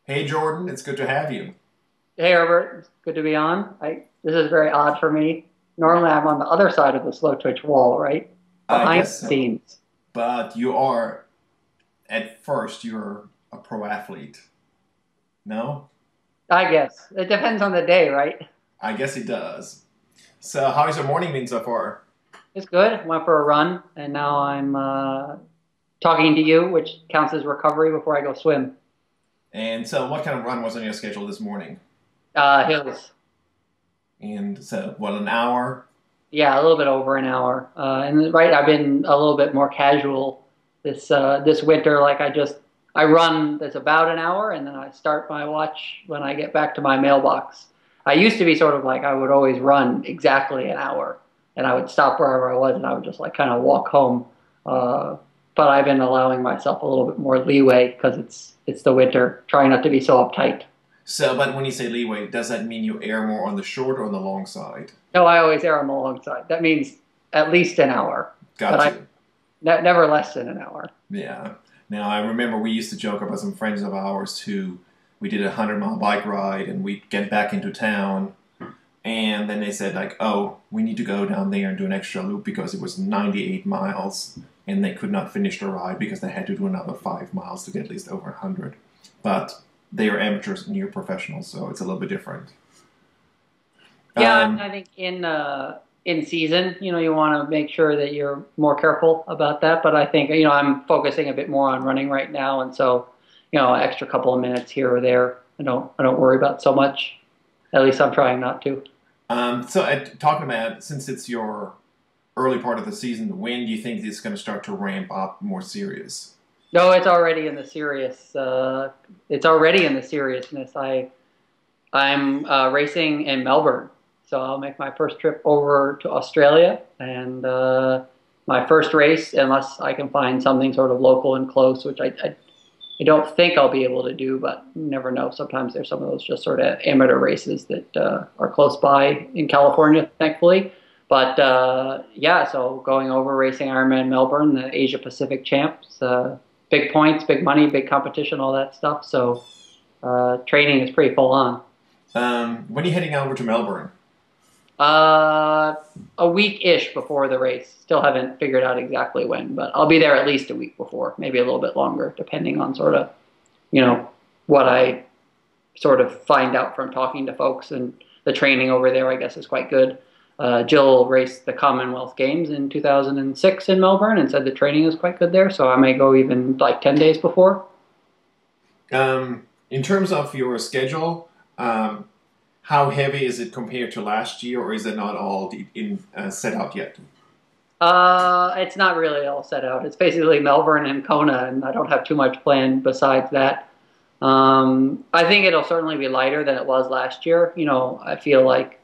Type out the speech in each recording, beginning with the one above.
Hey Jordan, it's good to have you. Hey Herbert, it's good to be on. This is very odd for me. Normally I'm on the other side of the Slowtwitch wall, right? I Behind guess the so. scenes. But you are, at first, you're a pro athlete. No? I guess. It depends on the day, right? I guess it does. So, how's your morning been so far? It's good. Went for a run and now I'm talking to you, which counts as recovery before I go swim. And so, what kind of run was on your schedule this morning? Hills. And so, what, an hour? Yeah, a little bit over an hour. And right, I've been a little bit more casual this winter. I run that's about an hour, and then I start my watch when I get back to my mailbox. I used to be sort of like I would always run exactly an hour, and I would stop wherever I was, and I would just like kind of walk home. Uh, but I've been allowing myself a little bit more leeway because it's the winter, trying not to be so uptight. So, but when you say leeway, does that mean you err more on the short or on the long side? No, I always err on the long side. That means at least an hour, but Got you. never less than an hour. Yeah. Now, I remember we used to joke about some friends of ours who we did a 100-mile bike ride and we'd get back into town. And then they said, like, oh, we need to go down there and do an extra loop because it was 98 miles and they could not finish the ride because they had to do another 5 miles to get at least over 100. But they are amateurs and you're professionals, so it's a little bit different. Yeah, Um, I think in season, you want to make sure that you're more careful about that. But I think I'm focusing a bit more on running right now, and so extra couple of minutes here or there, I don't worry about so much. At least I'm trying not to. talking about, since it's your early part of the season, when do you think it's going to start to ramp up more serious? No, it's already in the serious. It's already in the seriousness. I'm racing in Melbourne, so I'll make my first trip over to Australia, and my first race, unless I can find something sort of local and close, which I don't think I'll be able to do, but you never know. Sometimes there's some of those just sort of amateur races that are close by in California, thankfully. But yeah, so going over racing Ironman Melbourne, the Asia Pacific champs, big points, big money, big competition, all that stuff. So training is pretty full on. When are you heading over to Melbourne? Uh, a week-ish before the race. Still haven't figured out exactly when, but I'll be there at least a week before, maybe a little bit longer, depending on sort of, you know, what I sort of find out from talking to folks. And the training over there, I guess, is quite good. Jill raced the Commonwealth Games in 2006 in Melbourne and said the training is quite good there, so I may go even like 10 days before. In terms of your schedule, how heavy is it compared to last year, or is it not all set out yet? It's not really all set out. It's basically Melbourne and Kona, and I don't have too much planned besides that. I think it'll certainly be lighter than it was last year. I feel like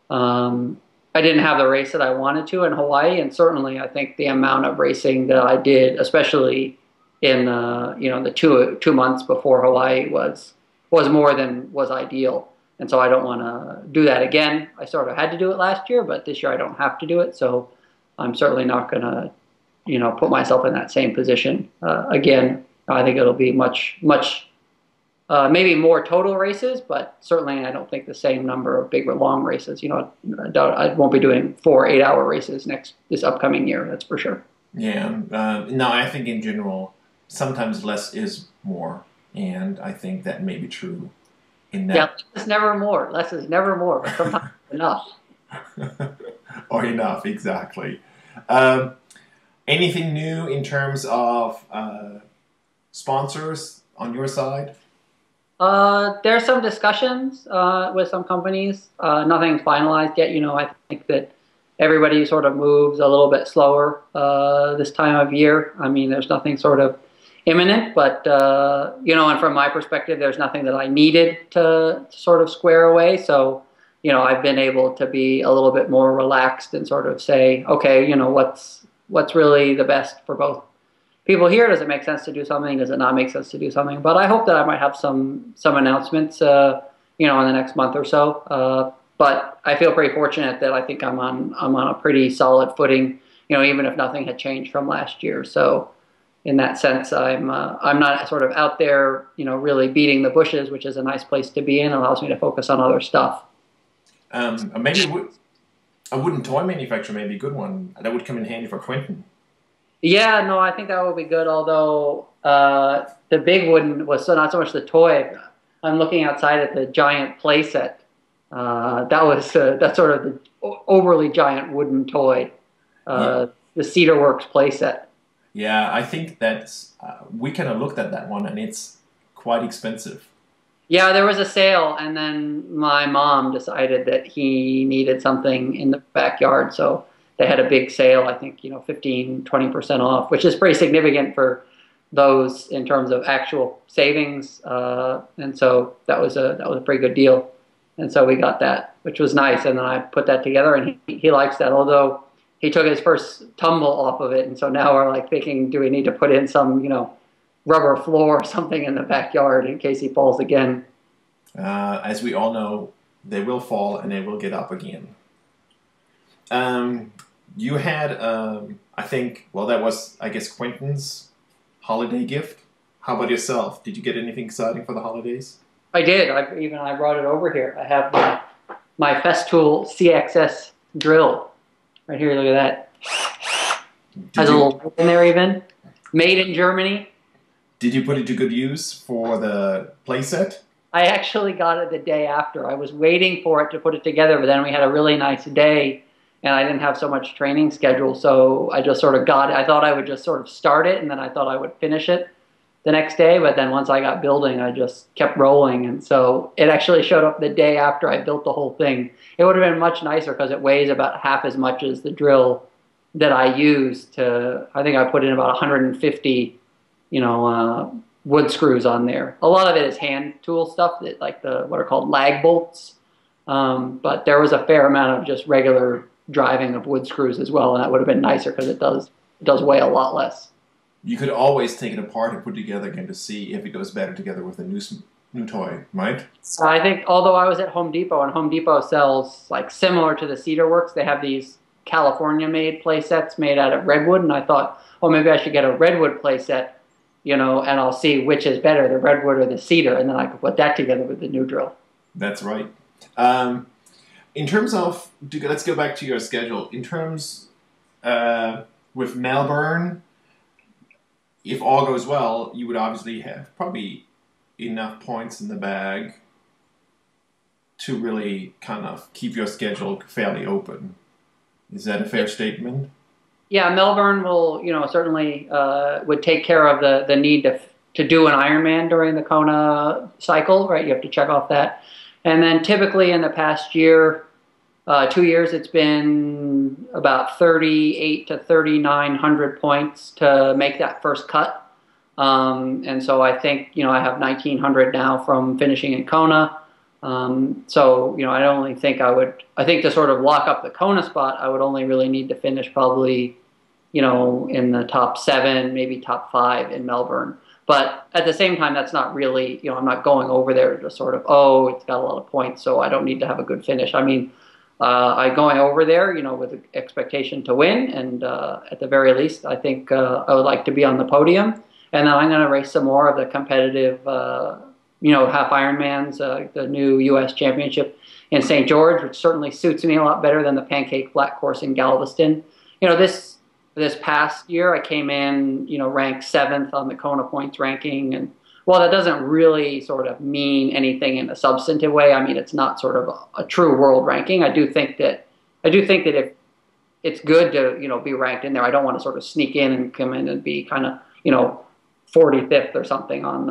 I didn't have the race that I wanted to in Hawaii, and certainly I think the amount of racing that I did, especially in the two months before Hawaii, was more than was ideal. And so I don't want to do that again. I sort of had to do it last year, but this year I don't have to do it. So I'm certainly not going to, put myself in that same position again. I think it'll be much, maybe more total races, but certainly I don't think the same number of big or long races. I won't be doing 4 8-hour races this upcoming year. That's for sure. Yeah, no, I think in general, sometimes less is more, and I think that may be true in Yeah, that. less is never more. Less is never more, but sometimes enough. Or enough, exactly. Um, Anything new in terms of sponsors on your side? There's some discussions with some companies. Nothing's finalized yet. I think that everybody sort of moves a little bit slower this time of year. I mean, there's nothing sort of imminent, but and from my perspective, there's nothing that I needed to sort of square away. So, I've been able to be a little bit more relaxed and sort of say, okay, what's really the best for both people here. Does it make sense to do something? Does it not make sense to do something? But I hope that I might have some announcements, in the next month or so. But I feel pretty fortunate that I think I'm on a pretty solid footing. Even if nothing had changed from last year. So in that sense, I'm not sort of out there, really beating the bushes, which is a nice place to be in. It allows me to focus on other stuff. Maybe a wooden toy manufacturer may be a good one. That would come in handy for Quentin. Yeah, no, I think that would be good. Although the big wooden was not so much the toy. I'm looking outside at the giant playset. That's sort of the overly giant wooden toy, Yeah, the Cedarworks playset. yeah. I think that's we kind of looked at that one, and it's quite expensive. Yeah, there was a sale, and then my mom decided that he needed something in the backyard, so they had a big sale, I think, 15, 20% off, which is pretty significant for those in terms of actual savings. And so that was a pretty good deal. And so we got that, which was nice. And then I put that together, and he likes that, although he took his first tumble off of it. And so now we're like thinking, do we need to put in some, rubber floor or something in the backyard in case he falls again? As we all know, they will fall and they will get up again. You had, I think, well, that was, I guess, Quentin's holiday gift. How about yourself? Did you get anything exciting for the holidays? I did. I brought it over here. I have my Festool CXS drill right here. Look at that. Did Has a you little hole in there even. Made in Germany. did you put it to good use for the playset? I actually got it the day after. I was waiting for it to put it together, but then we had a really nice day, and I didn't have so much training schedule, so I just sort of got it. I thought I would just sort of start it, and then I thought I would finish it the next day, but then once I got building, I just kept rolling, and so it actually showed up the day after I built the whole thing. It would have been much nicer because it weighs about half as much as the drill that I used to, I think I put in about 150, wood screws on there. A lot of it is hand tool stuff, that like what are called lag bolts. But there was a fair amount of just regular driving of wood screws as well, and that would have been nicer because it does weigh a lot less. You could always take it apart and put it together again to see if it goes better together with a new toy, right? So I think, although I was at Home Depot, and Home Depot sells like similar to the Cedarworks, they have these California-made play sets made out of redwood, and I thought, oh, maybe I should get a redwood play set, and I'll see which is better, the redwood or the cedar, and then I could put that together with the new drill. That's right. In terms of, let's go back to your schedule. In terms with Melbourne, if all goes well, you would obviously have probably enough points in the bag to really kind of keep your schedule fairly open. Is that a fair statement? Yeah, Melbourne will, certainly would take care of the need to do an Ironman during the Kona cycle, right? You have to check off that. And then typically in the past year, 2 years, it's been about 38 to 3,900 points to make that first cut. And so I think, I have 1,900 now from finishing in Kona. So, I don't only think I think to sort of lock up the Kona spot, I would only really need to finish probably, in the top 7, maybe top 5 in Melbourne. But at the same time, that's not really, I'm not going over there to sort of, oh, it's got a lot of points, so I don't need to have a good finish. I mean, I'm going over there, with the expectation to win, and at the very least, I think I would like to be on the podium. And then I'm going to race some more of the competitive, half Ironmans, the new U.S. Championship in St. George, which certainly suits me a lot better than the Pancake Flat course in Galveston. This past year, I came in, ranked 7th on the Kona points ranking, and well, that doesn't really sort of mean anything in a substantive way. I mean, it's not sort of a true world ranking. I do think that if it's good to be ranked in there, I don't want to sort of sneak in and come in and be kind of 45th or something on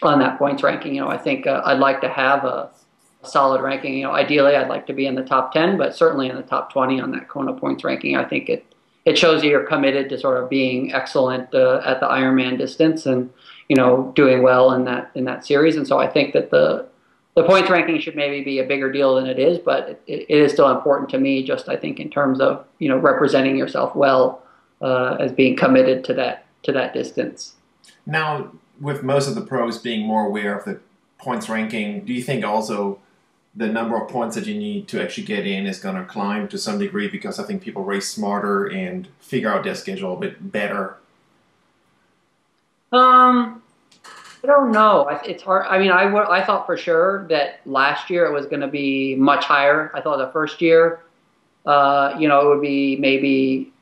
that points ranking. I think I'd like to have a solid ranking. Ideally, I'd like to be in the top 10, but certainly in the top 20 on that Kona points ranking. I think it shows that you're committed to sort of being excellent at the Ironman distance and doing well in that series. And so I think that the points ranking should maybe be a bigger deal than it is, but it is still important to me. Just I think in terms of representing yourself well as being committed to that distance. Now, with most of the pros being more aware of the points ranking, do you think also the number of points that you need to actually get in is going to climb to some degree, because I think people race smarter and figure out their schedule a bit better Um, I don't know. It's hard. I mean, I thought for sure that last year it was going to be much higher. I thought the first year, it would be maybe.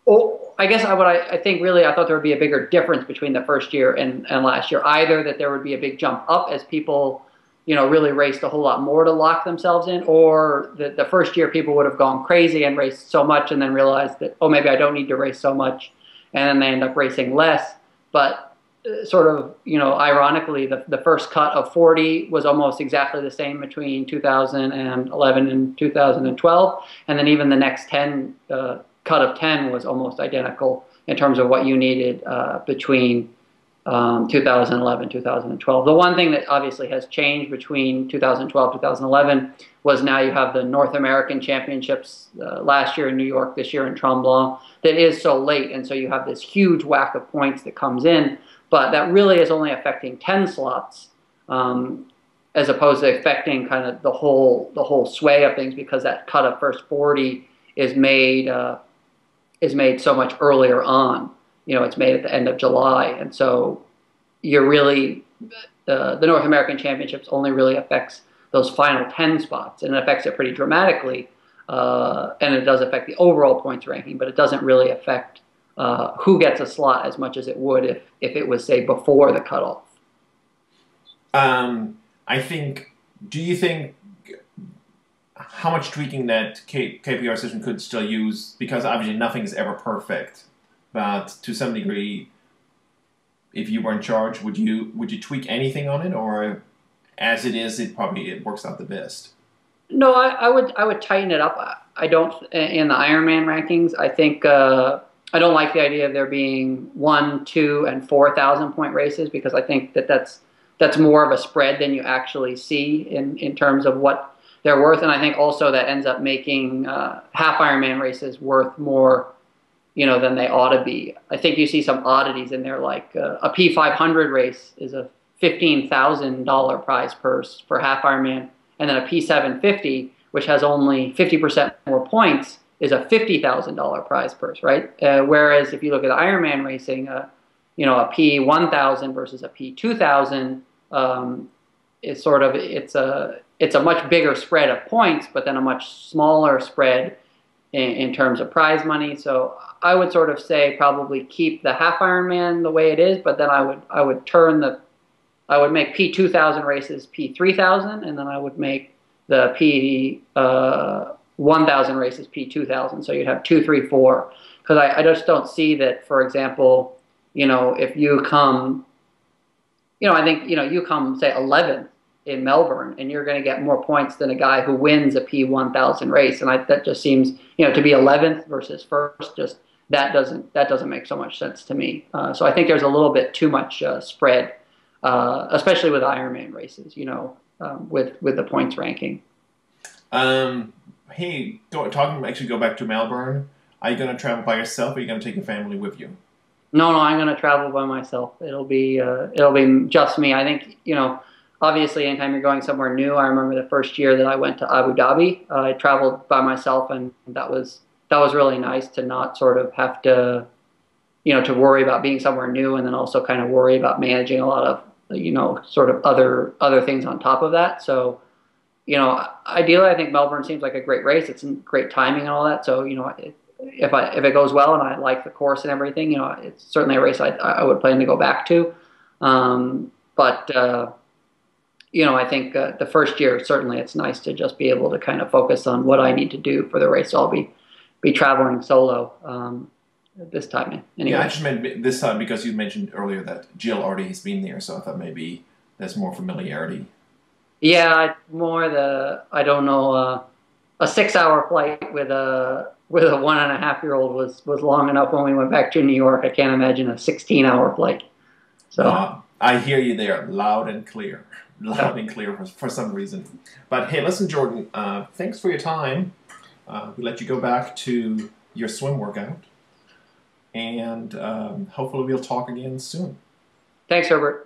Oh, I guess I think really I thought there would be a bigger difference between the first year and last year. Either that there would be a big jump up as people, really raced a whole lot more to lock themselves in, or the first year people would have gone crazy and raced so much and then realized that, oh, maybe I don't need to race so much, and then they end up racing less. But sort of, ironically, the first cut of 40 was almost exactly the same between 2011 and 2012, and then even the next 10 cut of 10 was almost identical in terms of what you needed between 2011, 2012. The one thing that obviously has changed between 2012, 2011 was now you have the North American Championships last year in New York, this year in Tremblant, that is so late, and so you have this huge whack of points that comes in, but that really is only affecting 10 slots as opposed to affecting kind of the whole sway of things, because that cut of first 40 is made so much earlier on. It's made at the end of July, and so you're really the North American Championships only really affects those final 10 spots, and it affects it pretty dramatically, and it does affect the overall points ranking, but it doesn't really affect who gets a slot as much as it would if it was, say, before the cutoff. Do you think how much tweaking that KPR system could still use, because obviously nothing is ever perfect, but to some degree, if you were in charge, would you tweak anything on it, or as it is, it works out the best? No, I would tighten it up. I don't in the Ironman rankings. I think I don't like the idea of there being 1, 2, and 4,000 point races, because I think that's more of a spread than you actually see in terms of what they're worth, and I think also that ends up making half Ironman races worth more, than they ought to be. I think you see some oddities in there, like a P500 race is a $15,000 prize purse for half Ironman, and then a P750, which has only 50% more points, is a $50,000 prize purse, right? Whereas if you look at Ironman racing, a P1000 versus a P2000 is sort of it's a much bigger spread of points, but then a much smaller spread in terms of prize money. So I would sort of say probably keep the half Ironman the way it is, but then I would make P2000 races P3000, and then I would make the P1000 races P2000. So you'd have 2, 3, 4. Because I just don't see that, for example, if you come, I think, you come, say, 11th in Melbourne, and you're going to get more points than a guy who wins a P1000 race. And that just seems, to be 11th versus first, just that doesn't make so much sense to me. So I think there's a little bit too much spread, especially with Ironman races, with the points ranking. Hey, actually go back to Melbourne. Are you going to travel by yourself, or are you going to take your family with you? No, I'm going to travel by myself. It'll be just me. I think, obviously, anytime you're going somewhere new, I remember the first year that I went to Abu Dhabi, I traveled by myself, and that was really nice to not sort of have to, to worry about being somewhere new, and then also kind of worry about managing a lot of, sort of other things on top of that. So, ideally, I think Melbourne seems like a great race. It's great timing and all that. So, if it goes well and I like the course and everything, it's certainly a race I would plan to go back to. I think the first year, certainly it's nice to just be able to kind of focus on what I need to do for the race. So I'll be traveling solo this time anyway. Yeah, I just meant this time because you mentioned earlier that Jill already has been there, so I thought maybe there's more familiarity. Yeah, I don't know, a 6-hour flight with a 1.5-year-old was long enough when we went back to New York. I can't imagine a 16-hour flight. So I hear you there, loud and clear. Loud and clear for some reason. But hey, listen, Jordan, thanks for your time. We let you go back to your swim workout, and hopefully we'll talk again soon. Thanks, Herbert.